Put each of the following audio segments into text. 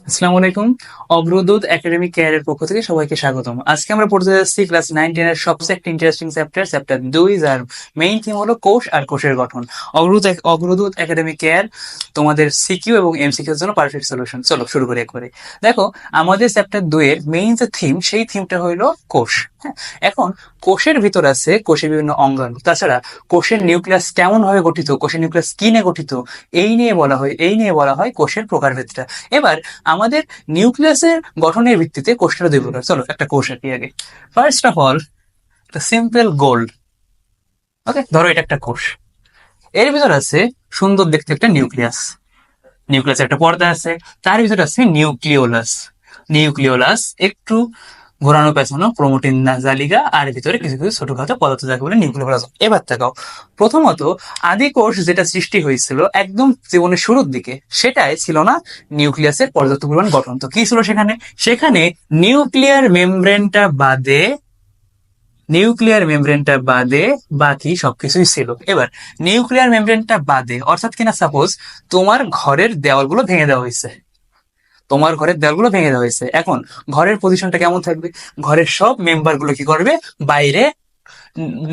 আসসালামু আলাইকুম। অগ্রদূত একাডেমিক কেয়ারের পক্ষ থেকে সবাইকে স্বাগতম। আজকে আমরা পড়তে যাচ্ছি ক্লাস 9-10 এর সবচেয়ে একটা ইন্টারেস্টিং চ্যাপ্টার 2, যার মেইন থিম হলো কোষ আর কোষের গঠন। অগ্রদূত একাডেমিক কেয়ার তোমাদের সিকিউ এবং এমসিকিউ এর জন্য পারফেক্ট সলিউশন। চলো শুরু করি একবারে। দেখো, আমাদের চ্যাপ্টার 2 এর মেইন যে থিম, সেই থিমটা হলো কোষ। হ্যাঁ, এখন কোষের ভিতর আছে কোষের বিভিন্ন অঙ্গাণু। তাছাড়া কোষের নিউক্লিয়াস কেমন ভাবে গঠিত, কোষের নিউক্লিয়াস কি নিয়ে গঠিত, এই নিয়ে বলা হয় কোষের প্রকারভেদটা। এবার আমাদের নিউক্লিয়াসের গঠনের ভিত্তিতে কোষটা দুই প্রকার। চলো একটা কোষ আঁকি আগে। ফার্স্ট অফ অল, একটা সিম্পল গোল্ড। ওকে, ধরো এটা একটা কোষ। এর ভিতর আছে সুন্দর দেখতে একটা নিউক্লিয়াস। নিউক্লিয়াসের একটা পর্দা আছে। তার ভিতরে আছে নিউক্লিওলাস। নিউক্লিওলাস একটু ঘোরানো পেছানো ক্রোমাটিন জালিকা, আর ভিতরে কিছু কিছু ছোটখাটো পদার্থ যাকে বলে নিউক্লিওপ্লাজম। এবার তাকাও, প্রথমত আদি কোষ যেটা সৃষ্টি হয়েছিল একদম জীবনের শুরুর দিকে, সেটাই ছিল না নিউক্লিয়াসের পর্যাপ্ত পরিমাণ গঠন। তো কি ছিল সেখানে? সেখানে নিউক্লিয়ার মেমব্রেনটা বাদে নিউক্লিয়ার মেমব্রেনটা বাদে বাকি সবকিছুই ছিল। এবার নিউক্লিয়ার মেমব্রেনটা বাদে অর্থাৎ কিনা, সাপোজ তোমার ঘরের দেওয়ালগুলো ভেঙে দেওয়া হয়েছে। এখন ঘরের পজিশনটা কেমন থাকবে? ঘরের সব মেম্বার গুলো কি করবে? বাইরে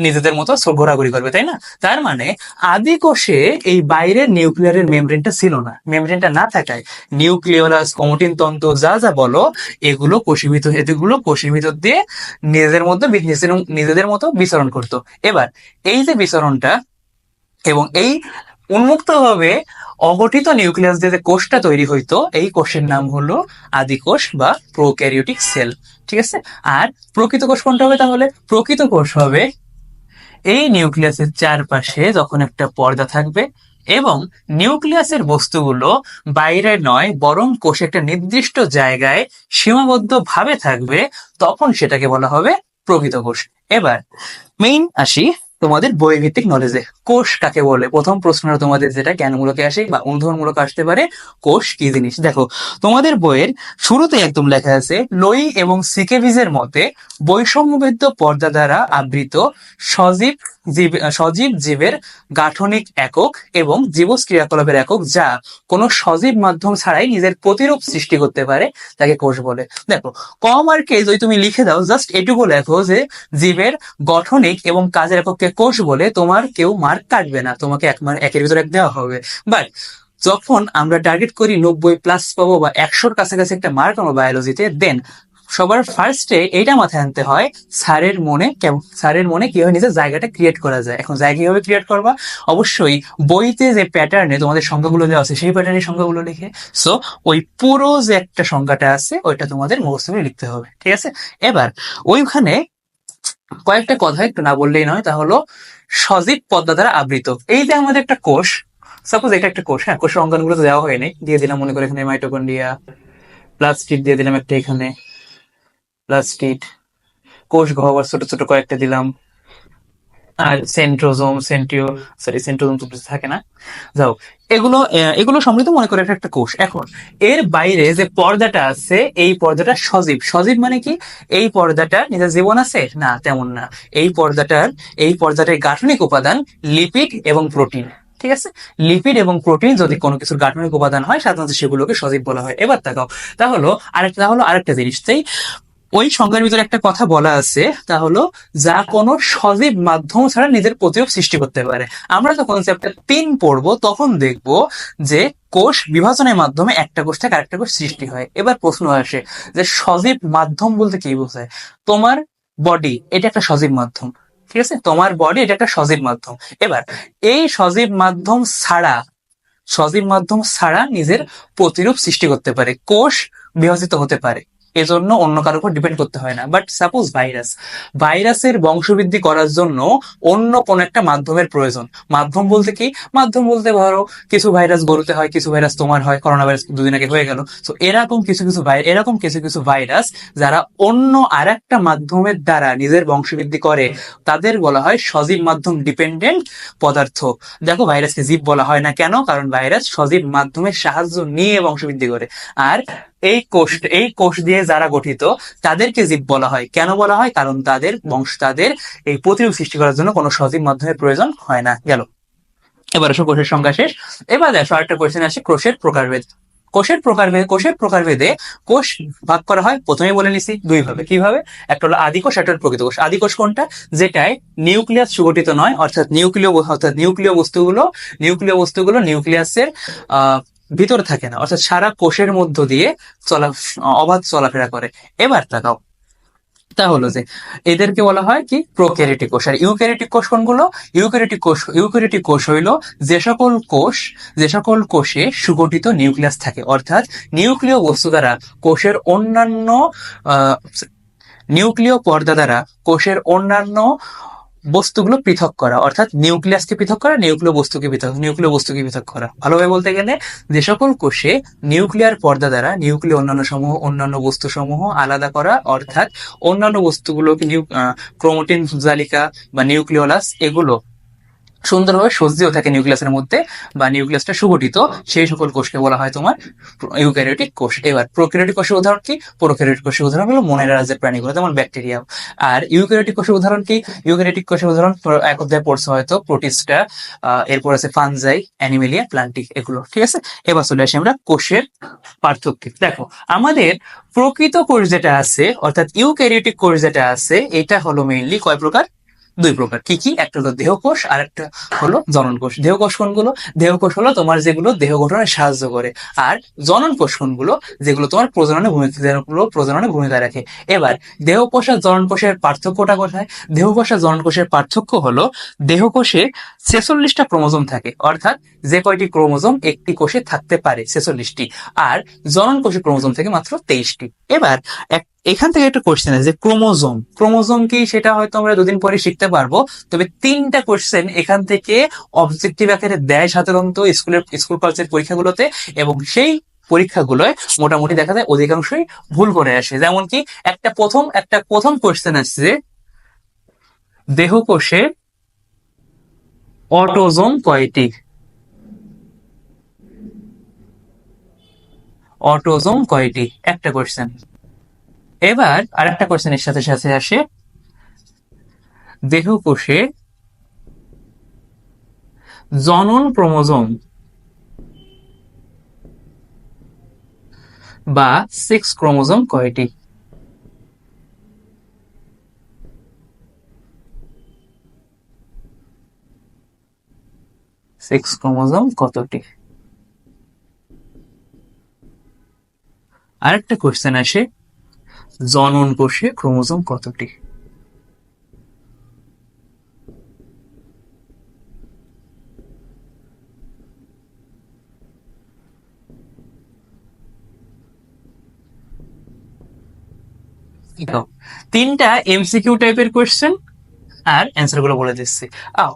নিজেদের মতো ঘোরাঘুরি করবে, তাই না? তার মানে আদি কোষে এই বাইরের নিউক্লিয়ারের মেমব্রেনটা ছিল না। মেমব্রেনটা না থাকায় নিউক্লিওলাস, ক্রোমাটিন তন্তু যা যা বলো, এগুলো কোষের ভিতর দিয়ে নিজেদের মতো বিচরণ করতো। এবার এই যে বিচরণটা এবং এই উন্মুক্তভাবে অগঠিত নিউক্লিয়াস দিয়ে যে কোষটা তৈরি হইতো, এই কোষের নাম হলো আদি কোষ বা প্রোক্যারিওটিক সেল। ঠিক আছে? আর প্রকৃত কোষ কোনটা হবে? তাহলে প্রকৃত কোষ হবে এই নিউক্লিয়াসের চারপাশে যখন একটা পর্দা থাকবে এবং নিউক্লিয়াসের বস্তুগুলো বাইরে নয় বরং কোষে একটা নির্দিষ্ট জায়গায় সীমাবদ্ধ ভাবে থাকবে, তখন সেটাকে বলা হবে প্রকৃত কোষ। এবার মেইন আসি তোমাদের বই ভিত্তিক নলেজে। কোষ কাকে বলে? প্রথম প্রশ্নটা তোমাদের যেটা জ্ঞানমূলকে আসে বা অনুধাবনমূলক আসতে পারে, কোষ কি জিনিস? দেখো, তোমাদের বইয়ের শুরুতে একদম লেখা আছে, লোই এবং সিকেভিজের মতে বৈষম্যবেদ্য পর্দা দ্বারা আবৃত সজীব জীবের গাঠনিক একক এবং জীবজ ক্রিয়াকলাপের একক, যা কোনো সজীব মাধ্যম ছাড়াই নিজের প্রতিরূপ সৃষ্টি করতে পারে, তাকে কোষ বলে। দেখো, কম আর কে যদি তুমি লিখে দাও, জাস্ট এটুকু লেখো যে জীবের গঠনিক এবং কাজের এককে কোষ বলে, তোমার কেউ মার্ক কাটবে না, তোমাকে একের ভিতর এক দেওয়া হবে। বাট যখন আমরা টার্গেট করি 90+ পাবো বা 100-র কাছাকাছি একটা মার্ক আমার বায়োলজিতে, দেন সবার ফার্স্টে এইটা মাথায় আনতে হয়, স্যারের মনে কিভাবে নিজের জায়গাটা ক্রিয়েট করা যায়। এখন জায়গা কিভাবে ক্রিয়েট করবা? অবশ্যই বইতে যে প্যাটার্নে তোমাদের সংখ্যাগুলো দেওয়া আছে সেই প্যাটার্নের সংখ্যাগুলো লিখে, সো ওই পুরো যে একটা সংখ্যাটা আছে ওইটা তোমাদের মুখস্থ করে লিখতে হবে। ঠিক আছে? এবার ওইখানে কয়েকটা কথা একটু না বললেই নয়, তা হলো সজীব পর্দা দ্বারা আবৃত। এই যে আমাদের একটা কোষ, সাপোজ এটা একটা কোষ। হ্যাঁ, কোষের অঙ্গাণুগুলো তো দেওয়া হয়নি, দিয়ে দিলাম মনে করে এখানে মাইটোকন্ড্রিয়া, প্লাস্টিড দিয়ে দিলাম একটা, এখানে প্লাস্টিড, কোষ গহ্বর ছোট ছোট কয়েকটা দিলাম, আর সেন্ট্রোজোম তো কিছু থাকে না, যাও। এগুলো সমৃদ্ধ মনে করে একটা একটা কোষ। এখন এর বাইরে যে পর্দাটা আছে, এই পর্দাটা সজীব। সজীব মানে কি? এই পর্দাটার নিজের জীবন আছে না? তেমন না। এই পর্দাটার গাঠনিক উপাদান লিপিড এবং প্রোটিন। ঠিক আছে? লিপিড এবং প্রোটিন যদি কোনো কিছুর গাঠনিক উপাদান হয়, সাধারণত সেগুলোকে সজীব বলা হয়। এবার তাকাও, আরেকটা জিনিস, ওই সংজ্ঞার ভিতরে একটা কথা বলা আছে, তা হলো যা কোনো সজীব মাধ্যম ছাড়া নিজের প্রতিরূপ সৃষ্টি করতে পারে। আমরা যখন চ্যাপ্টার 3 পড়বো তখন দেখবো যে কোষ বিভাজনের মাধ্যমে একটা কোষ থেকে আরেকটা কোষ সৃষ্টি হয়। এবার প্রশ্ন আসে যে সজীব মাধ্যম বলতে কি বোঝায়? তোমার বডি এটা একটা সজীব মাধ্যম। ঠিক আছে? তোমার বডি এটা একটা সজীব মাধ্যম। এবার এই সজীব মাধ্যম ছাড়া নিজের প্রতিরূপ সৃষ্টি করতে পারে, কোষ বিভাজিত হতে পারে, এজন্য অন্য কারোর উপর ডিপেন্ড করতে হয় না। বাট সাপোজ ভাইরাসের বংশবৃদ্ধি করার জন্য অন্য কোন একটা মাধ্যমের প্রয়োজন। মাধ্যম বলতে কি? মাধ্যম বলতে ধরো কিছু ভাইরাস গরুতে হয়, কিছু ভাইরাস তোমার হয়, করোনা ভাইরাস দুদিন আগে হয়ে গেল। তো এরকম কিছু ভাইরাস যারা অন্য আর একটা মাধ্যমের দ্বারা নিজের বংশবৃদ্ধি করে, তাদের বলা হয় সজীব মাধ্যম ডিপেন্ডেন্ট পদার্থ। দেখো, ভাইরাসকে জীব বলা হয় না কেন? কারণ ভাইরাস সজীব মাধ্যমের সাহায্য নিয়ে বংশবৃদ্ধি করে। আর এই কোষ দিয়ে যারা গঠিত, তাদেরকে জীব বলা হয়। কেন বলা হয়? কারণ তাদের এই প্রতিরূপ সৃষ্টি করার জন্য কোনো সজীব মাধ্যমের প্রয়োজন হয় না। গেল, এবার আসো কোষের সংখ্যা শেষ। এবার দেখো আরেকটা কোশ্চেন আসে, কোষের প্রকারভেদ। কোষের প্রকারভেদে কোষ ভাগ করা হয়, প্রথমেই বলে নিছি দুই ভাবে। কিভাবে? একটা হলো আদি কোষ, একটা হলো প্রকৃত কোষ। আদি কোষ কোনটা? যেটায় নিউক্লিয়াস সুগঠিত নয়, অর্থাৎ নিউক্লিয় বস্তুগুলো নিউক্লিয়াসের ভিতরে থাকে না, অর্থাৎ সারা কোষের মধ্য দিয়ে অবাধ চলাফেরা করে। এবার তাকাও, তা হলো যে এদেরকে বলা হয় কি? প্রোক্যারিওটিক কোষ। আর ইউক্যারিওটিক কোষ কোনগুলো? ইউক্যারিওটিক কোষ হইল যে সকল কোষে সুগঠিত নিউক্লিয়াস থাকে, অর্থাৎ নিউক্লিয় বস্তু দ্বারা কোষের অন্যান্য নিউক্লিয় পর্দা দ্বারা কোষের অন্যান্য বস্তুগুলো পৃথক করা, অর্থাৎ নিউক্লিয়াসকে পৃথক করা, নিউক্লিয় বস্তুকে পৃথক করা। ভালোভাবে বলতে গেলে যে সকল কোষে নিউক্লিয়ার পর্দা দ্বারা নিউক্লিয় অন্যান্য বস্তু সমূহ আলাদা করা, অর্থাৎ অন্যান্য বস্তুগুলোকে ক্রোমাটিন জালিকা বা নিউক্লিওলাস এগুলো সুন্দরভাবে সজ্জিত থাকে নিউক্লিয়াসের মধ্যে, বা নিউক্লিয়াসটা সুগঠিত, সেই সকল কোষকে বলা হয় তোমার ইউক্যারিওটিক কোষ। এবার প্রোক্যারিওটিক কোষের উদাহরণ কি? প্রোক্যারিওটিক কোষের উদাহরণ হলো মনের রাজ্যের প্রাণীগুলো, যেমন ব্যাকটেরিয়া। আর ইউক্যারিওটিক কোষের উদাহরণ কি? ইউক্যারিওটিক কোষের উদাহরণ এক অধ্যায়ে পড়ছো হয়তো, প্রোটিস্টা, এরপর আছে ফানজাই, অ্যানিমেলিয়া, প্লান্টি, এগুলো। ঠিক আছে, এবার চলে আসি আমরা কোষের পার্থক্য। দেখো, আমাদের প্রকৃত কোষ যেটা আছে, অর্থাৎ ইউক্যারিওটিক কোষ যেটা আছে, এটা হলো মেইনলি কয় প্রকার? দুই প্রকার। কি কি? একটা হলো দেহকোষ আর একটা হলো জনন কোষ। দেহকোষ কোনগুলো? দেহকোষ হলো তোমার যেগুলো দেহ গঠনে সাহায্য করে, আর জনন কোষ কোনগুলো? যেগুলো তোমার প্রজননে ভূমিকা রাখে। এবার দেহকোষ আর জনন কোষের পার্থক্যটা কোথায়? দেহকোষ আর জনন কোষের পার্থক্য হলো দেহকোষে 46টা ক্রোমোজোম থাকে, অর্থাৎ যে কয়টি ক্রোমোজোম একটি কোষে থাকতে পারে 46টি, আর জনন কোষে ক্রোমোজোম থেকে মাত্র 23টি। এবার এখান থেকে একটা কোশ্চেন আছে যে ক্রোমোজোম কি, সেটা হয়তো আমরা দুদিন পরে শিখতে পারবো। তবে 3টা কোশ্চেন এখান থেকে অবজেক্টিভ আকারে দেয় সাধারণত স্কুল কলেজের পরীক্ষাগুলোতে, এবং সেই পরীক্ষাগুলোয় মোটামুটি দেখা যায় অধিকাংশই ভুল করে আসে। যেমন কি একটা প্রথম কোশ্চেন আসছে, দেহকোষে অটোজোম কয়টি? অটোজোম কয়টি? একটা কোশ্চেন। এবার আরেকটা কোশ্চেনের সাথে সাথে আসে, দেহকোষে জনন ক্রোমোজোম বা সেক্স ক্রোমোজোম কয়টি? সেক্স ক্রোমোজোম কতটি? আরেকটা কোশ্চেন আসে, জনন কোষে ক্রোমোজোম কতটি? তিনটা এমসিকিউ টাইপের কোশ্চেন, আর অ্যান্সার গুলো বলে দিচ্ছি।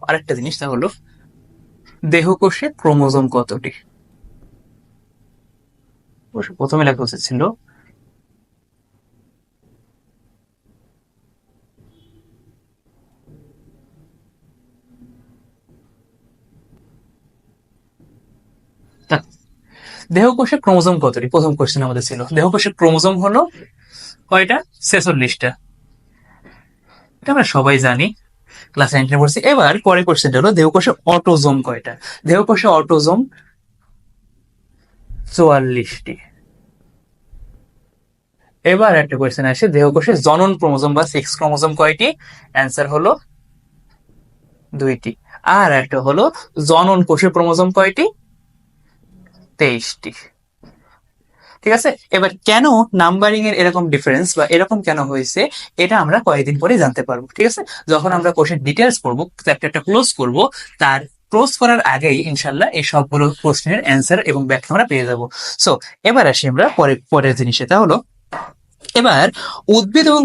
আরেকটা জিনিস, তা হলো দেহকোষে ক্রোমোজোম কতটি? প্রথমে লেখা উচিত ছিল দেহকোষে ক্রোমোজোম কতটি। প্রথম কোশ্চেন আমাদের ছিল দেহকোষে ক্রোমোজোম হলো কয়টা? 46টা। এটা আমরা সবাই জানি, ক্লাস 9 পড়ছি। এবার পরের কোশ্চেনটা হলো দেহকোষে অটোজোম কয়টা? দেহকোষে অটোজোম 44টি। এবার একটা কোয়েশ্চেন আসে, দেহকোষে জনন ক্রোমোজোম বা সেক্স ক্রোমোজোম কয়টি? অ্যান্সার হলো 2টি। আর একটা হলো জনন কোষে ক্রোমোজোম কয়টি? 23টি। ঠিক আছে, এবার কেন নাম্বারিং এর এরকম ডিফারেন্স বা এরকম কেন হয়েছে, এটা আমরা কয়েকদিন পরে জানতে পারবো। ঠিক আছে, যখন আমরা কোষের ডিটেলস পড়বো, চ্যাপ্টারটা ক্লোজ করব, তার ক্লোজ করার আগেই ইনশাল্লাহ এই সবগুলো প্রশ্নের অ্যান্সার এবং ব্যাখ্যা আমরা পেয়ে যাবো। সো এবার আসি আমরা পরের জিনিসে, তা হলো এবার উদ্ভিদ এবং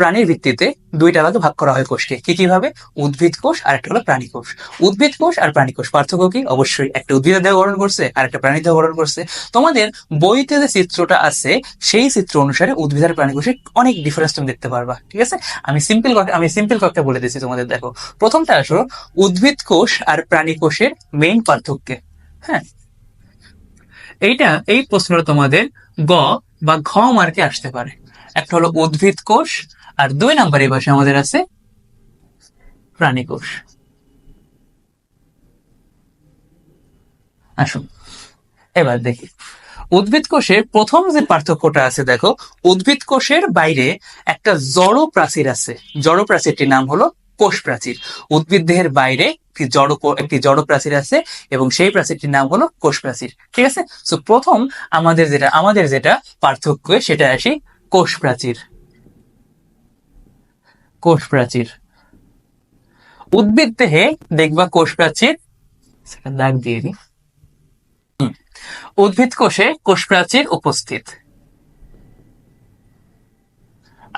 প্রাণীর ভিত্তিতে দুইটা ভাগে ভাগ করা হয় কোষকে। কিভাবে? উদ্ভিদ কোষ আর একটা হলো প্রাণী কোষ। উদ্ভিদ কোষ আর প্রাণী কোষ পার্থক্য কি? অবশ্যই একটা উদ্ভিদের দেহ গঠন করছে আর একটা প্রাণীর দেহ গঠন করছে। তোমাদের বইতে যে চিত্রটা আছে সেই চিত্র অনুসারে উদ্ভিদ আর প্রাণী কোষে অনেক ডিফারেন্স তুমি দেখতে পারবা। ঠিক আছে, আমি সিম্পল কথা বলে দিচ্ছি তোমাদের। দেখো, প্রথমটা আসো উদ্ভিদ কোষ আর প্রাণী কোষের মেইন পার্থক্য। হ্যাঁ, এই প্রশ্নটা তোমাদের গ বা ঘ মার্কে আসতে পারে। একটা হলো উদ্ভিদ কোষ, আর 2 নম্বরে পাশে আমাদের আছে প্রাণী কোষ। আসুন এবার দেখি, উদ্ভিদ কোষের প্রথম যে পার্থক্যটা আছে দেখো, উদ্ভিদ কোষের বাইরে একটা জড় প্রাচীর আছে, জড় প্রাচীরটির নাম হলো কোষ প্রাচীর। উদ্ভিদ দেহের বাইরে একটি জড় প্রাচীর আছে এবং সেই প্রাচীরটির নাম হলো কোষ প্রাচীর। ঠিক আছে, তো প্রথম আমাদের যেটা পার্থক্য সেটা আসি কোষ প্রাচীর। কোষ প্রাচীর উদ্ভিদ দেহে দেখবা কোষ প্রাচীর, দাগ দিয়ে দিই। উদ্ভিদ কোষে কোষ প্রাচীর উপস্থিত,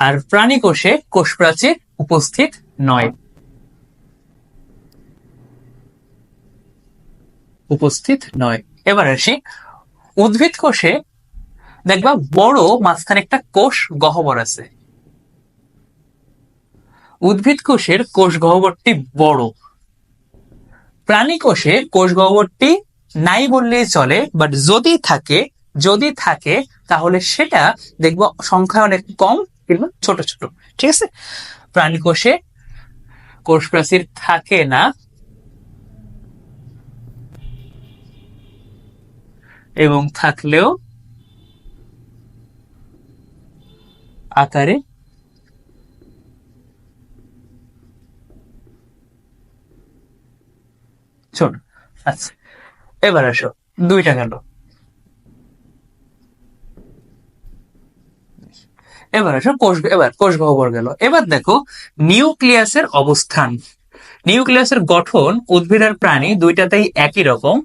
আর প্রাণী কোষে কোষ প্রাচীর উপস্থিত নয়। উপস্থিত নয়। এবার আসি উদ্ভিদ কোষে দেখবা বড় মাঝখানে একটা কোষ গহ্বর আছে। উদ্ভিদ কোষের কোষ গহ্বরটি বড়। প্রাণী কোষে কোষ গহ্বরটি নাই বললেই চলে, বাট যদি থাকে তাহলে সেটা দেখবো সংখ্যা অনেক কম কিংবা ছোট ছোট। ঠিক আছে, প্রাণী কোষে কোষ প্রাচীর থাকে না এবং থাকলেও আকারে ছোট। আচ্ছা, এবার আসো, দুইটা গেল। এবার আসো কোষ গহ্বর গেল। এবার দেখো নিউক্লিয়াসের অবস্থান। নিউক্লিয়াসের গঠন উদ্ভিদ আর প্রাণী দুইটাতেই একই রকম,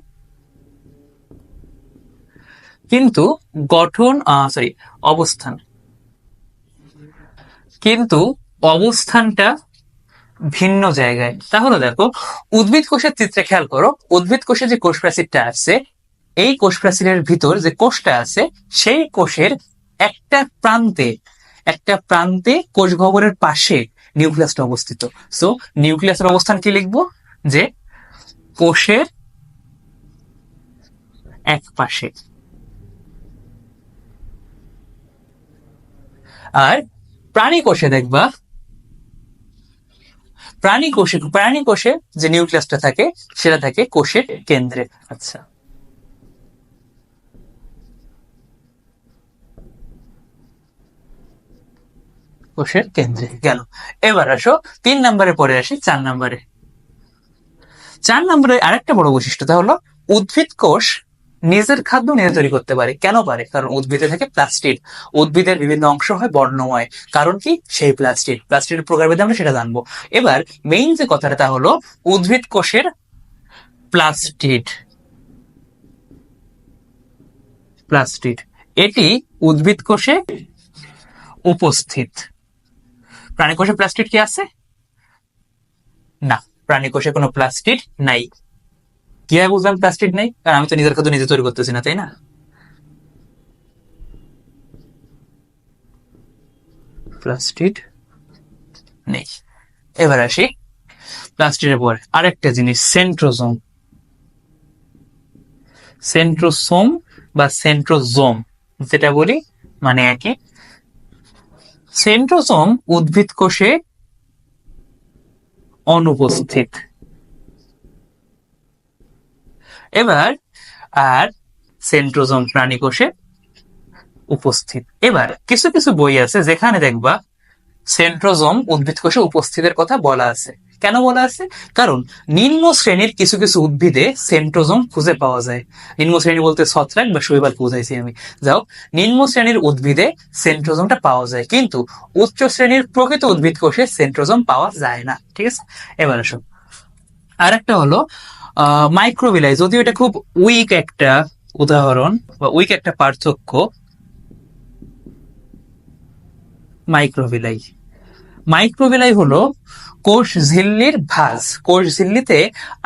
কিন্তু গঠন অবস্থান, কিন্তু অবস্থানটা ভিন্ন জায়গায়। তাহলে দেখো উদ্ভিদ কোষের চিত্রে খেয়াল করো, উদ্ভিদ কোষে যে কোষ প্রাচীরটা আছে, এই কোষ প্রাচীরের ভিতর যে কোষটা আছে সেই কোষের একটা প্রান্তে কোষ গহ্বরের পাশে নিউক্লিয়াসটা অবস্থিত। সো নিউক্লিয়াসের অবস্থান কি লিখবো, যে কোষের এক পাশে। আর প্রাণী কোষে দেখবা, প্রাণী কোষে যে নিউক্লিয়াসটা থাকে সেটা থাকে কোষের কেন্দ্রে। আচ্ছা, কোষের কেন্দ্রে গেল। এবার আসো 3 নম্বরে, পরে আসি 4 নম্বরে। 4 নম্বরে আরেকটা বড় বৈশিষ্ট্য, তা হলো উদ্ভিদ কোষ নিজের খাদ্য নিজে তৈরি করতে পারে। কেন পারে? কারণ উদ্ভিদে থাকে প্লাস্টিড। উদ্ভিদের বিভিন্ন অংশ হয় বর্ণময়, কারণ কি? সেই প্লাস্টিডের প্রকারভেদে আমরা সেটা জানবো। এবার মেইন যে কথাটা, তা হলো উদ্ভিদ কোষের প্লাস্টিড। এটি উদ্ভিদ কোষে উপস্থিত। প্রাণী কোষে প্লাস্টিড কি আছে? না, প্রাণী কোষে কোনো প্লাস্টিড নাই। কিভাবে বুঝলাম প্লাস্টিড নাই? কারণ আমি তো নিজের খাদ্য নিজে তৈরি করতেছি না, তাই না? প্লাস্টিড নেই। এবার আসি প্লাস্টিডের পর আরেকটা জিনিস, সেন্ট্রোজোম। সেন্ট্রোসোম বা সেন্ট্রোজোম যেটা বলি মানে একই। সেন্ট্রোজোম উদ্ভিদ কোষে অনুপস্থিত। এবার আর সেন্ট্রোজোম প্রাণী কোষে উপস্থিত। এবার কিছু কিছু বই আছে যেখানে দেখবা সেন্ট্রোজোম উদ্ভিদ কোষে উপস্থিতের কথা বলা আছে। কেন বলা আছে? কারণ নিম্ন শ্রেণীর কিছু কিছু উদ্ভিদে সেন্ট্রোজোম খুঁজে পাওয়া যায়। নিম্ন শ্রেণী বলতে ছত্রাক বা শৈবাল বুঝাইছি আমি। যাও, নিম্ন শ্রেণীর উদ্ভিদে সেন্ট্রোজোমটা পাওয়া যায়, কিন্তু উচ্চ শ্রেণীর প্রকৃত উদ্ভিদ কোষে সেন্ট্রোজোম পাওয়া যায় না। ঠিক আছে, এবার আসো আর একটা হলো মাইক্রোভিলাই। যদিও এটা খুব উইক একটা উদাহরণ বা উইক একটা পার্থক্য। মাইক্রোভিলাই হলো কোষ ঝিল্লির ভাঁজ। কোষ ঝিল্লিতে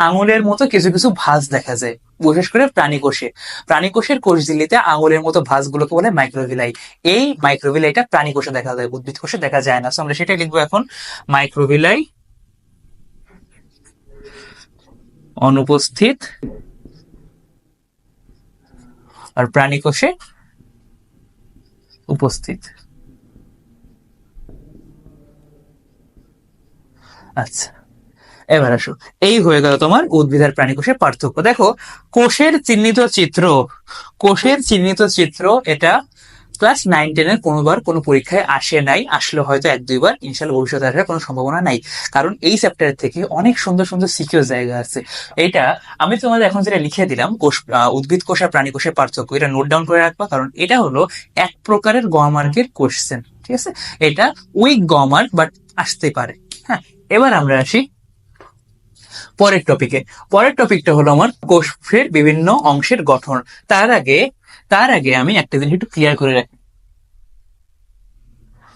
আঙুলের মতো কিছু কিছু ভাঁজ দেখা যায়, বিশেষ করে প্রাণী কোষের কোষ ঝিল্লিতে আঙুলের মতো ভাঁজগুলোকে বলে মাইক্রোভিলাই। এই মাইক্রোভিলাইটা প্রাণী কোষে দেখা যায়, উদ্ভিদ কোষে দেখা যায় না। আমরা সেটাই লিখবো এখন, মাইক্রোভিলাই অনুপস্থিত আর প্রাণী কোষে উপস্থিত। আচ্ছা, এবার আসো, এই হয়ে গেল তোমার উদ্ভিদ আর প্রাণী কোষের পার্থক্য। দেখো, কোষের চিহ্নিত চিত্র, কোষের চিহ্নিত চিত্র এটা ক্লাস 9-10-এর কোনোবার কোনো পরীক্ষায় আসে নাই, আসলে হয়তো 1-2 বার, ইনশাল্লাহ ভবিষ্যতে আসার কোনো সম্ভাবনা নাই, কারণ এই চ্যাপ্টারের থেকে অনেক সুন্দর সুন্দর সিকিউর জায়গা আছে। এটা আমি তোমাদের এখন যেটা লিখে দিলাম, কোষ, উদ্ভিদ কোষ আর প্রাণী কোষের পার্থক্য, এটা নোট ডাউন করে রাখবা, কারণ এটা হলো এক প্রকারের গমার্কের কোশ্চেন, ঠিক আছে? এটা উইক গমার্ক, বাট আসতে পারে। হ্যাঁ, এবার আমরা আসি পরের টপিকে। পরের টপিকটা হলো আমার কোষের বিভিন্ন অংশের গঠন। তার আগে আমি একটা জিনিস একটু ক্লিয়ার করে রাখি।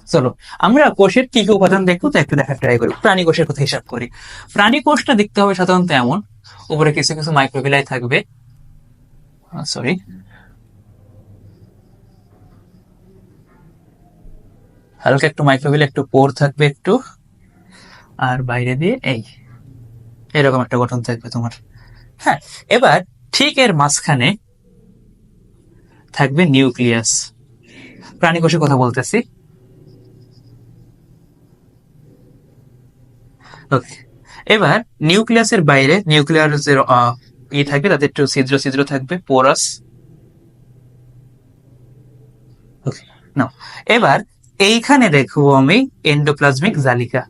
চলো, আমরা কোষের কি কি উপাদান দেখবো তো একটু দেখার ট্রাই করি। প্রাণী কোষের কথা হিসাব করি। প্রাণী কোষটা দেখতে হবে সাধারণত এমন, উপরে কিছু কিছু মাইক্রোভিলাই থাকবে, সরি, হালকা একটু মাইক্রোভিলাই, একটু পোর থাকবে একটু, আর বাইরে দিয়ে এরকম একটা গঠন থাকবে তোমার। হ্যাঁ, এবার ঠিক এর মাঝখানে থাকবে নিউক্লিয়াস। প্রাণী কোষের কথা বলতেছি। ওকে, এবার নিউক্লিয়াসের বাইরে নিউক্লিয়াসের থাকবে, তাদের একটু ছিদ্র ছিদ্র থাকবে, পোরাস। ওকে, নাও এবার এইখানে দেখবো আমি এন্ডোপ্লাজমিক জালিকা।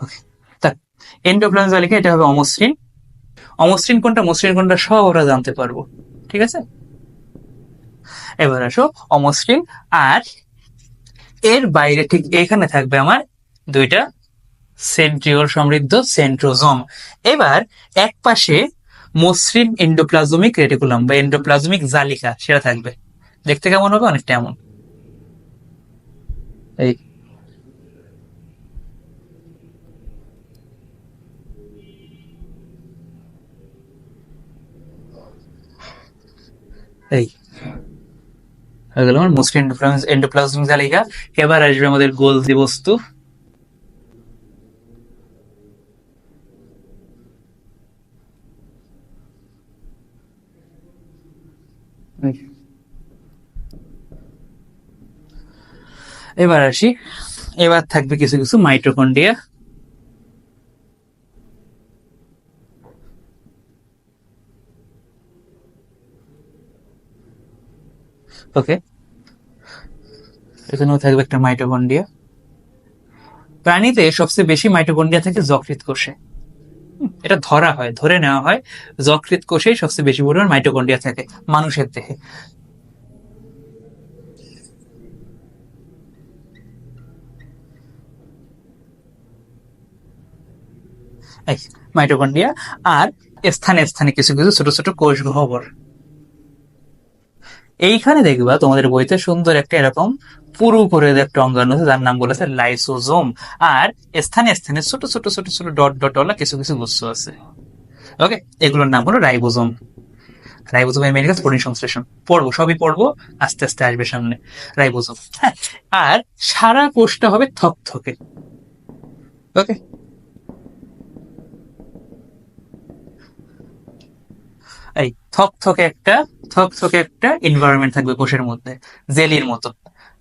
ওকে, তা এন্ডোপ্লাজমিক জালিকা এটা হবে অমসৃণ। অমসৃণ কোনটা মসৃণ কোনটা সব আমরা জানতে পারবো, ঠিক আছে? এবার আসো অমসৃণ, আর এর বাইরে ঠিক এখানে থাকবে আমার দুইটা সেন্ট্রিওল সমৃদ্ধ সেন্ট্রোজোম। এবার এক পাশে মসৃণ এন্ডোপ্লাজমিক রেটিকুলাম বা এন্ডোপ্লাজমিক জালিকা সেটা থাকবে। দেখতে কেমন হবে? অনেকটা এমন। এই এই হয়ে গেল আমার মসৃণ এন্ডোপ্লাজমিক জালিকা। এবার আসবে আমাদের গোলজি বস্তু। এবার আসি, এবার থাকবে কিছু কিছু মাইটোকন্ড্রিয়া। ওকে, এখানেও থাকবে একটা মাইটোকন্ড্রিয়া। প্রাণীতে সবচেয়ে বেশি মাইটোকন্ড্রিয়া থাকে যকৃৎ কোষে। এটা ধরে নেওয়া হয় যকৃৎ কোষেই সবচেয়ে বেশি পরিমাণ মাইটোকন্ড্রিয়া থাকে মানুষের দেহে। মাইটোকন্ড্রিয়া, আর স্থানে স্থানে কিছু কিছু ছোট ছোট কোষ গহ্বর। এইখানে দেখবা তোমাদের বইতে সুন্দর একটা এরকম পুরু করে একটা অঙ্গাণু আছে, যার নাম বলেছে লাইসোজোম। আর স্থানে স্থানে ছোট ছোট ছোট ছোট ডট ডট ওলা কিছু কিছু গুচ্ছ আছে। ওকে, এগুলোর নাম হলো রাইবোজোম। রাইবোজোমের মেন কাজ প্রোটিন সংশ্লেষণ। পড়বো, সবই পড়বো, আস্তে আস্তে আসবে সামনে রাইবোজোম। হ্যাঁ, আর সারা কোষটা হবে থকথকে। ওকে, এই থকথকে একটা এনভায়রনমেন্ট থাকবে কোষের মধ্যে, জেলির মতো,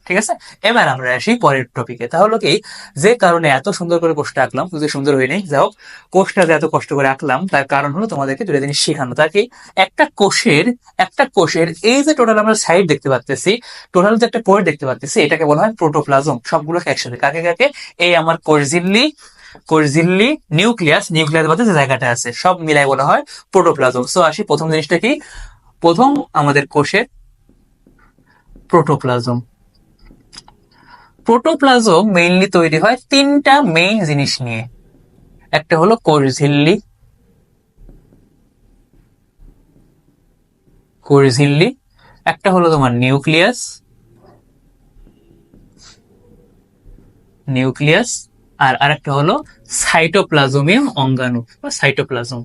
ঠিক আছে? এবার আমরা আসি পরের টপিকে। তাহলে কি, যে কারণে এত সুন্দর করে কোষটা আঁকলাম, যদি সুন্দর হয়ে নেই যাও, কোষটা যে এত কষ্ট করে আঁকলাম তার কারণ হলো তোমাদেরকে দুটো জিনিস শেখানো। তার কি, একটা কোষের এই যে টোটাল আমরা সাইড দেখতে পাচ্ছি, টোটাল যে একটা কোষ দেখতে পাচ্ছি, এটাকে বলা হয় প্রোটোপ্লাজম। সবগুলোকে একসাথে, কাকে কাকে, এই আমার কোষঝিল্লি, নিউক্লিয়াস বাদে যে জায়গাটা আছে সব মিলাই বলা হয় প্রোটোপ্লাজম। সো আসি, প্রথম জিনিসটা কি, প্রথম আমাদের কোষের প্রোটোপ্লাজম। প্রোটোপ্লাজম মেইনলি তৈরি হয় তিনটা মেইন জিনিস নিয়ে। একটা হলো কোষঝিল্লি, একটা হলো তোমার নিউক্লিয়াস, আর আরেকটা হলো সাইটোপ্লাজমীয় অঙ্গাণু বা সাইটোপ্লাজম।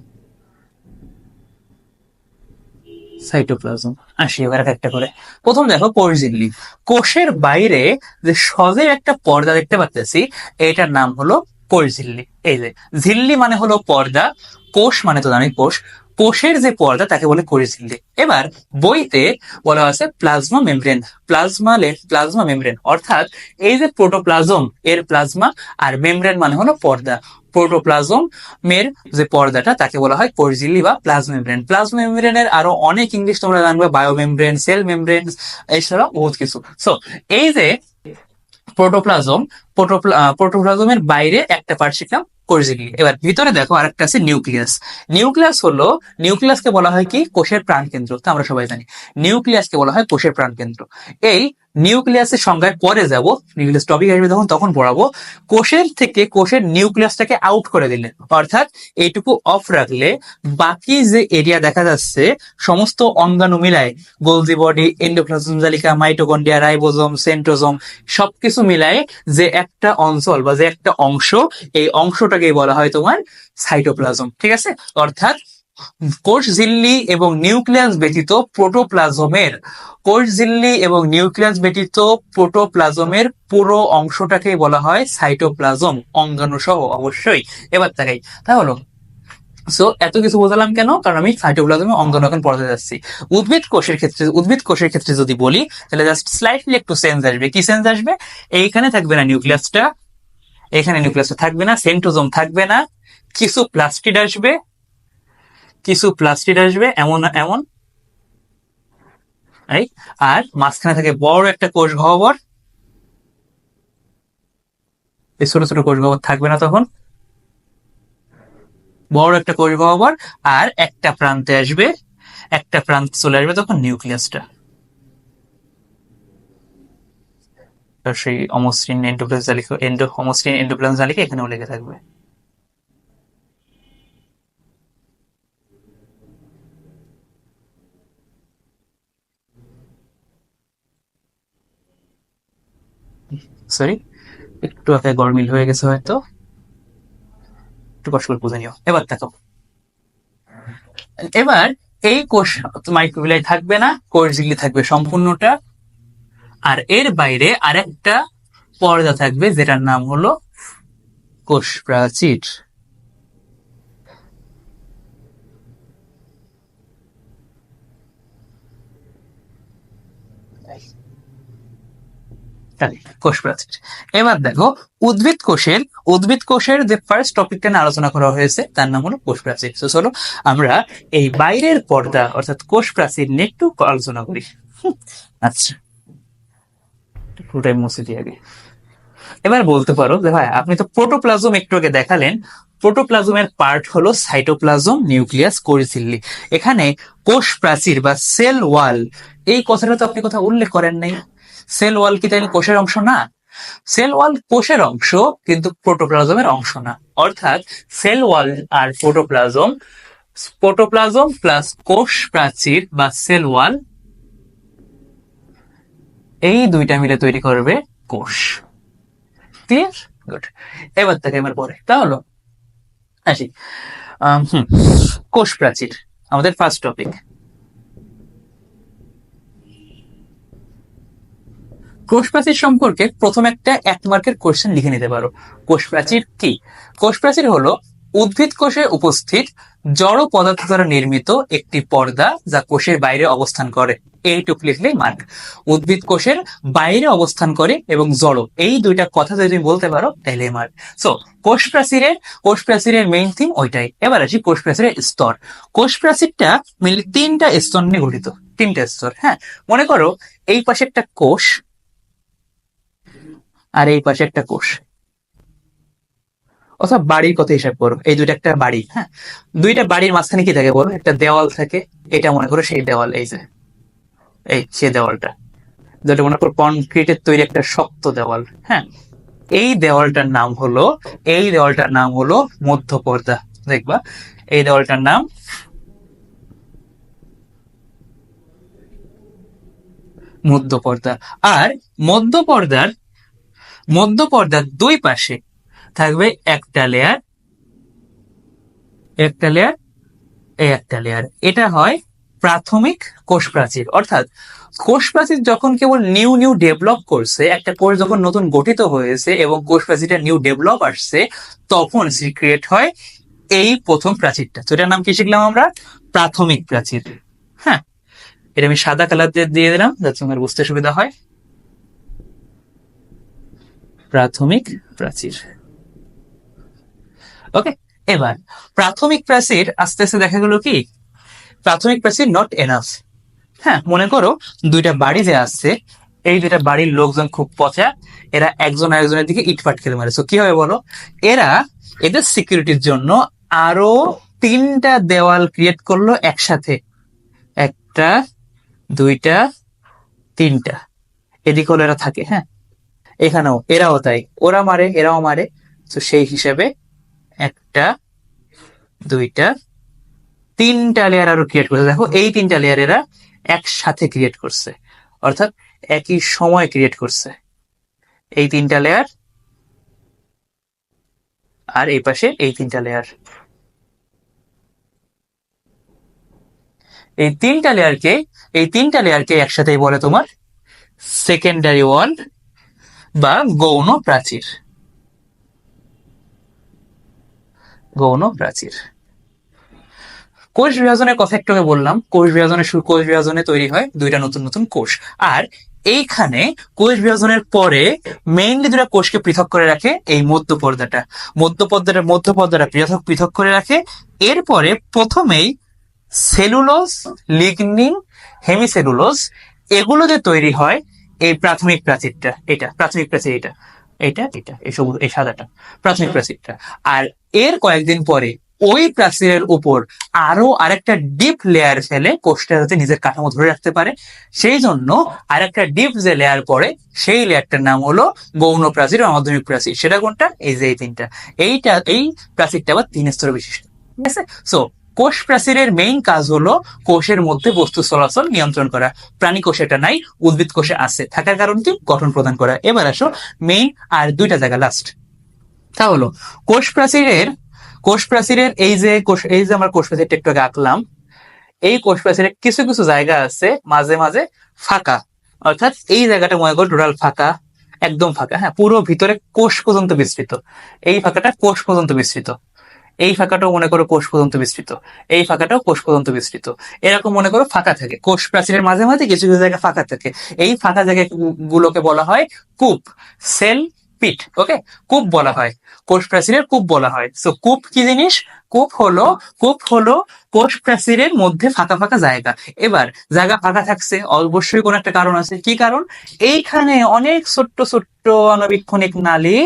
আসি এবার একটা করে। প্রথম দেখো কোষঝিল্লি। কোষের বাইরে যে সজীব একটা পর্দা দেখতে পাচ্ছি, এটার নাম হলো কোষ ঝিল্লি। এই যে ঝিল্লি মানে হলো পর্দা, কোষ মানে তো জানি কোষ, কোষের যে পর্দা তাকে বলে কোষ ঝিল্লি। এবার বইতে বলা আছে প্লাজমা মেমব্রেন, প্লাজমা মেমব্রেন অর্থাৎ এই যে প্রোটোপ্লাজম এর প্লাজমা, আর মেমব্রেন মানে হলো পর্দা, প্রোটোপ্লাজমের যে পর্দাটা তাকে বলা হয় কোষ ঝিল্লি বা প্লাজমা মেমব্রেন। প্লাজমা মেমব্রেনের আরো অনেক ইংলিশ তোমরা জানবে, বায়ো মেমব্রেন, সেল মেমব্রেন, এছাড়া বহুত কিছু। সো এই যে প্রোটোপ্লাজম, প্রোটোপ্লাজমের বাইরে একটা পার্ট শিখলাম কোষ ঝিল্লি। এবার ভিতরে দেখো আরেকটা আছে নিউক্লিয়াস। নিউক্লিয়াসকে বলা হয় কি কোষের প্রাণকেন্দ্র, তা আমরা সবাই জানি। নিউক্লিয়াসকে বলা হয় কোষের প্রাণকেন্দ্র। এই নিউক্লিয়াসের সংজ্ঞায় পরে যাব, নিউক্লিয়াস টপিক আসবে তখন পড়াবো। কোষের থেকে কোষের নিউক্লিয়াসটাকে আউট করে দিলে, অর্থাৎ এইটুকু অফ রাখলে বাকি যে এরিয়া দেখা যাচ্ছে সমস্ত অঙ্গাণু মিলায়, গোলজি বডি, এন্ডোপ্লাজম জালিকা, মাইটোকন্ড্রিয়া, রাইবোজোম, সেন্ট্রোজোম সবকিছু মিলায় যে একটা অঞ্চল বা যে একটা অংশ, এই অংশটাকেই বলা হয় তোমার সাইটোপ্লাজম। ঠিক আছে? অর্থাৎ কোষ ঝিল্লি এবং নিউক্লিয়াস ব্যতীত প্রোটোপ্লাজমের, কোষ ঝিল্লি এবং নিউক্লিয়াস ব্যতীত প্রোটোপ্লাজমের পুরো অংশটাকেই বলা হয় সাইটোপ্লাজম, অঙ্গাণু সহ অবশ্যই। এবার তাকাই, তাহলে সো এত কিছু বোঝালাম কেন? কারণ আমি সাইটোপ্লাজমে অঙ্গাণু এখন পড়াতে যাচ্ছি। উদ্ভিদ কোষের ক্ষেত্রে যদি বলি, তাহলে জাস্ট স্লাইটলি একটু চেঞ্জ আসবে। কি চেঞ্জ আসবে? এইখানে থাকবে না নিউক্লিয়াসটা, এখানে নিউক্লিয়াসটা থাকবে না, সেন্ট্রোজোম থাকবে না, কিছু প্লাস্টিড আসবে এমন এমন, এই আর মাঝখানে থাকে বড় একটা কোষ গহ্বর। এই ছোট ছোট কোষ গহ্বর থাকবে না, তখন বড় একটা কোষ গহ্বর, আর একটা প্রান্তে চলে আসবে তখন নিউক্লিয়াসটা। সেই অমসৃণ এন্ডোপ্লাজম জালিকা এখানেও লেগে থাকবে। সরি, একটু আগে গরমিল হয়ে গেছে হয়তো, একটু কষ্ট করে বুঝে নিও। এবার দেখো, এবার এই কোষ মাইক্রোভিলাই থাকবে না, কোষ ঝিল্লি থাকবে সম্পূর্ণটা, আর এর বাইরে আরেকটা পর্দা থাকবে যেটার নাম হলো কোষ প্রাচীর। কোষ প্রাচীর। এবার দেখো উদ্ভিদ কোষের যে ফার্স্ট টপিকটা নিয়ে আলোচনা করা হয়েছে তার নাম হলো কোষ প্রাচীর। তো চলো আমরা এই বাইরের পর্দা অর্থাৎ কোষ প্রাচীর নিয়ে একটু আলোচনা করি। আচ্ছা, পুরোটাই মুছে দিয়ে আগে। এবার বলতে পারো যে ভাই আপনি তো প্রোটোপ্লাজম একটু আগে দেখালেন, প্রোটোপ্লাজমের পার্ট হলো সাইটোপ্লাজম, নিউক্লিয়াস, কোষ ঝিল্লি। এখানে কোষ প্রাচীর বা সেল ওয়াল, এই কথাটা তো আপনি কথা উল্লেখ করেন নাই। সেল ওয়াল কি তাহলে কোষের অংশ না? সেল ওয়াল কোষের অংশ, কিন্তু প্রোটোপ্লাজমের অংশ না। অর্থাৎ সেল ওয়াল আর প্রোটোপ্লাজম প্লাস কোষ প্রাচীর বা সেল ওয়াল, এই দুইটা মিলে তৈরি করবে কোষ। ক্লিয়ার? গুড। এবার থেকে আমার পরে তাহলে আসি, কোষ প্রাচীর আমাদের ফার্স্ট টপিক। কোষ প্রাচীর সম্পর্কে প্রথম একটা 1 মার্কের কোশ্চেন লিখে নিতে পারো। কোষ প্রাচীর কি? কোষ প্রাচীর হলো উদ্ভিদ কোষে উপস্থিত জড় পদার্থ দ্বারা নির্মিত একটি পর্দা যা কোষের বাইরে অবস্থান করে। এইটুকু লিখলেই মার্ক। উদ্ভিদ কোষের বাইরে অবস্থান করে এবং জড়, এই দুইটা কথা যদি তুমি বলতে পারো তাহলে মার্ক। সো কোষ প্রাচীরের মেইন থিম ওইটাই। এবার আসি কোষ প্রাচীরের স্তর। কোষ প্রাচীরটা মিলে 3টা স্তর নিয়ে গঠিত। 3টা স্তর, হ্যাঁ। মনে করো এই পাশে একটা কোষ আর এই পাশে একটা কোষ, অথবা বাড়ির কথা হিসাব করো, এই দুইটা একটা বাড়ি, হ্যাঁ। দুইটা বাড়ির মাঝখানে কি থাকে বলো? একটা দেওয়াল থাকে। এটা মনে করো সেই দেওয়াল, এই যে সেই দেওয়ালটা, যেটা মনে করো কনক্রিটের তৈরি একটা শক্ত দেওয়াল, হ্যাঁ। এই দেওয়ালটার নাম হলো মধ্যপর্দা। দেখবা এই দেওয়ালটার নাম মধ্যপর্দা। আর মধ্যপর্দার দুই পাশে থাকবে একটা লেয়ার, একটা লেয়ার, এটা হয় প্রাথমিক কোষ প্রাচীর। অর্থাৎ কোষ প্রাচীর যখন কেবল নিউ নিউ ডেভেলপ করছে, একটা কোষ যখন নতুন গঠিত হয়েছে এবং কোষ প্রাচীরটা নিউ ডেভেলপ আসছে, তখন ক্রিয়েট হয় এই প্রথম প্রাচীরটা। তো এটার নাম কি শিখলাম আমরা? প্রাথমিক প্রাচীর। হ্যাঁ, এটা আমি সাদা কালার দিয়ে দিলাম যাতে তোমার বুঝতে সুবিধা হয়। প্রাথমিক প্রাচীর। ওকে, এবার প্রাথমিক প্রাচীর আস্তে আস্তে দেখা গেল কি প্রাথমিক প্রাচীর নট এনাফ। হ্যাঁ, মনে করো দুইটা বাড়ি যে আছে, এই দুইটা বাড়ির লোকজন খুব পচা, এরা একজন আরেকজনের দিকে ইটপাট খেলে মারে। কি হবে বলো? এরা এদের সিকিউরিটির জন্য আরো 3টা দেওয়াল ক্রিয়েট করলো একসাথে, 1টা 2টা 3টা, এদিকে হলো এরা থাকে। হ্যাঁ, এখানেও এরাও তাই, ওরা মারে এরাও মারে। তো সেই হিসাবে 1টা 2টা 3টা লেয়ার আরো ক্রিয়েট করছে। দেখো এই 3টা লেয়ার এরা একসাথে ক্রিয়েট করছে, অর্থাৎ একই সময় ক্রিয়েট করছে। এই 3টা লেয়ার আর এই পাশে এই 3টা লেয়ার, এই 3টা লেয়ারকে একসাথেই বলে তোমার সেকেন্ডারি ওয়াল বা গৌণ প্রাচীর। গৌণ প্রাচীর। কোষ বিভাজনের কথা একটু বললাম। কোষ বিভাজনে তৈরি হয় 2টা নতুন নতুন কোষ। আর এইখানে কোষ বিভাজনের পরে মেইনলি 2টা কোষকে পৃথক করে রাখে এই মধ্যপর্দাটা পৃথক করে রাখে। এরপরে প্রথমেই সেলুলোজ, লিগনিন, হেমিসেলুলোজ, এগুলো যে তৈরি হয় এই প্রাথমিক প্রাচীরটা, এটা প্রাথমিক প্রাচীর, এই সাদাটা প্রাথমিক প্রাচীরটা। আর এর কয়েকদিন পরে ওই প্রাচীরের উপর আরো আরেকটা ডিপ লেয়ার ফেলে কোষটা যাতে নিজের কাঠামো ধরে রাখতে পারে, সেই জন্য আরেকটা ডিপ যে লেয়ার পড়ে সেই লেয়ারটার নাম হলো গৌণ প্রাচীর বা মাধ্যমিক প্রাচীর। সেটা কোনটা? এই যে এই 3টা। এই প্রাচীরটা আবার 3 স্তর বিশিষ্ট। ঠিক আছে? সো কোষ প্রাচীরের মেইন কাজ হলো কোষের মধ্যে বস্তু চলাচল নিয়ন্ত্রণ করা। প্রাণী কোষে এটা নাই, উদ্ভিদ কোষে আছে, থাকার কারণ কি? গঠন প্রদান করা। এবার আসো মেইন আর 2টা জায়গা লাস্ট। তা হলো কোষ প্রাচীরের এই যে আমরা কোষ প্রাচীরটা একটু আগে আঁকলাম, এই কোষ প্রাচীরের কিছু কিছু জায়গা আছে মাঝে মাঝে ফাঁকা, অর্থাৎ এই জায়গাটা মনে করো টোটাল ফাঁকা, একদম ফাঁকা। হ্যাঁ, পুরো ভিতরে কোষ পর্যন্ত বিস্তৃত। এই ফাঁকাটা কোষ পর্যন্ত বিস্তৃত, এই ফাঁকাটাও মনে করো কোষ পর্যন্ত বিস্তৃত, এই ফাঁকাটাও কোষ পর্যন্ত বিস্তৃত। এরকম মনে করো ফাঁকা থাকে কোষ প্রাচীরের মাঝে মাঝে কিছু কিছু জায়গা ফাঁকা থাকে। এই ফাঁকা জায়গা গুলোকে বলা হয় কূপ, সেল পিট। ওকে, কূপ বলা হয়, কোষ প্রাচীরের কূপ বলা হয়। সো কূপ কি জিনিস? কূপ হলো কোষ প্রাচীরের মধ্যে ফাঁকা ফাঁকা জায়গা। এবার জায়গা ফাঁকা থাকছে, অবশ্যই কোনো একটা কারণ আছে। কি কারণ? এইখানে অনেক ছোট্ট ছোট্ট আণুবীক্ষণিক নালী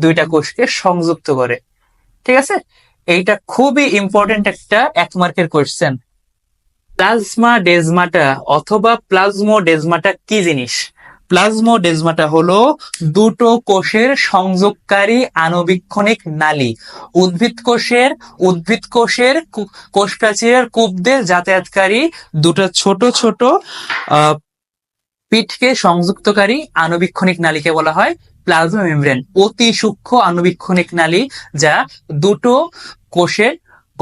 2টা কোষকে সংযুক্ত করে। ঠিক আছে, এইটা খুবই ইম্পর্টেন্ট একটা 1 মার্কের কোশ্চেন। প্লাজমাডেজমাটা অথবা প্লাজমোডেজমাটা কি জিনিস? প্লাজমোডেজমাটা হলো 2টো কোষের সংযোগকারী আণুবীক্ষণিক নালী। উদ্ভিদ কোষের কোষ প্রাচীরের কূপদের যাতায়াতকারী 2টা ছোট ছোট পিঠকে সংযুক্তকারী আণুবীক্ষণিক নালীকে বলা হয় প্লাজমা মেমব্রেন। অতি সূক্ষ্ম আণুবীক্ষণিক নালী যা 2টো কোষের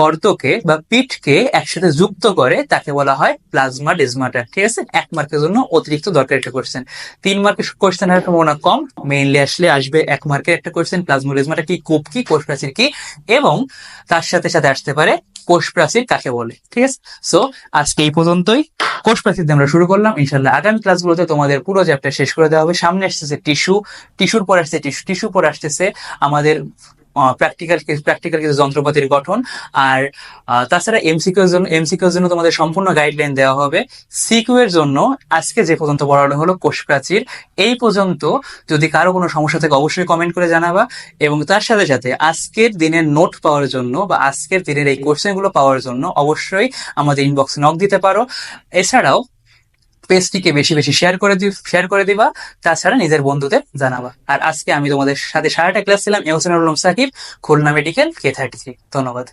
গর্তকে বা পিঠকে একসাথে যুক্ত করে, তাকে বলা হয় প্লাজমাডেজমাটা। ঠিক আছে, 1 মার্কের জন্য অতিরিক্ত দরকার একটা কোশ্চেন। 3 মার্কের কোশ্চেন এর সম্ভাবনা কম, মেইনলি আসবে 1 মার্কের একটা কোশ্চেন, প্লাজমাডেজমাটা কি, কূপ কি, কোষ প্রাচীর কি, এবং তার সাথে সাথে আসতে পারে কোষ প্রাচীর কাকে বলে। ঠিক আছে, সো আজকে এই পর্যন্তই। কোষ প্রাচীর দিয়ে আমরা শুরু করলাম। ইনশাল্লাহ আগামী ক্লাসগুলোতে তোমাদের পুরো চ্যাপ্টার শেষ করে দেওয়া হবে। সামনে আসতেছে টিস্যুর পর আসছে টিস্যু পর আসতেছে আমাদের প্র্যাকটিক্যাল কিছু যন্ত্রপাতির গঠন। আর তাছাড়া এমসিকিউর জন্য তোমাদের সম্পূর্ণ গাইডলাইন দেওয়া হবে। সিকিউ এর জন্য আজকে যে পর্যন্ত পড়ানো হলো কোষ প্রাচীর, এই পর্যন্ত যদি কারো কোনো সমস্যা থাকে অবশ্যই কমেন্ট করে জানাবা। এবং তার সাথে সাথে আজকের দিনের নোট পাওয়ার জন্য বা আজকের দিনের এই কোশ্চেনগুলো পাওয়ার জন্য অবশ্যই আমাদের ইনবক্সে নক দিতে পারো। এছাড়াও পেজটিকে বেশি বেশি শেয়ার করে দিবা, তাছাড়া নিজের বন্ধুদের জানাবা। আর আজকে আমি তোমাদের সাথে সারাটা ক্লাস ছিলাম হোসেনুল আলম সাকিব, খুলনা মেডিকেল K33। ধন্যবাদ।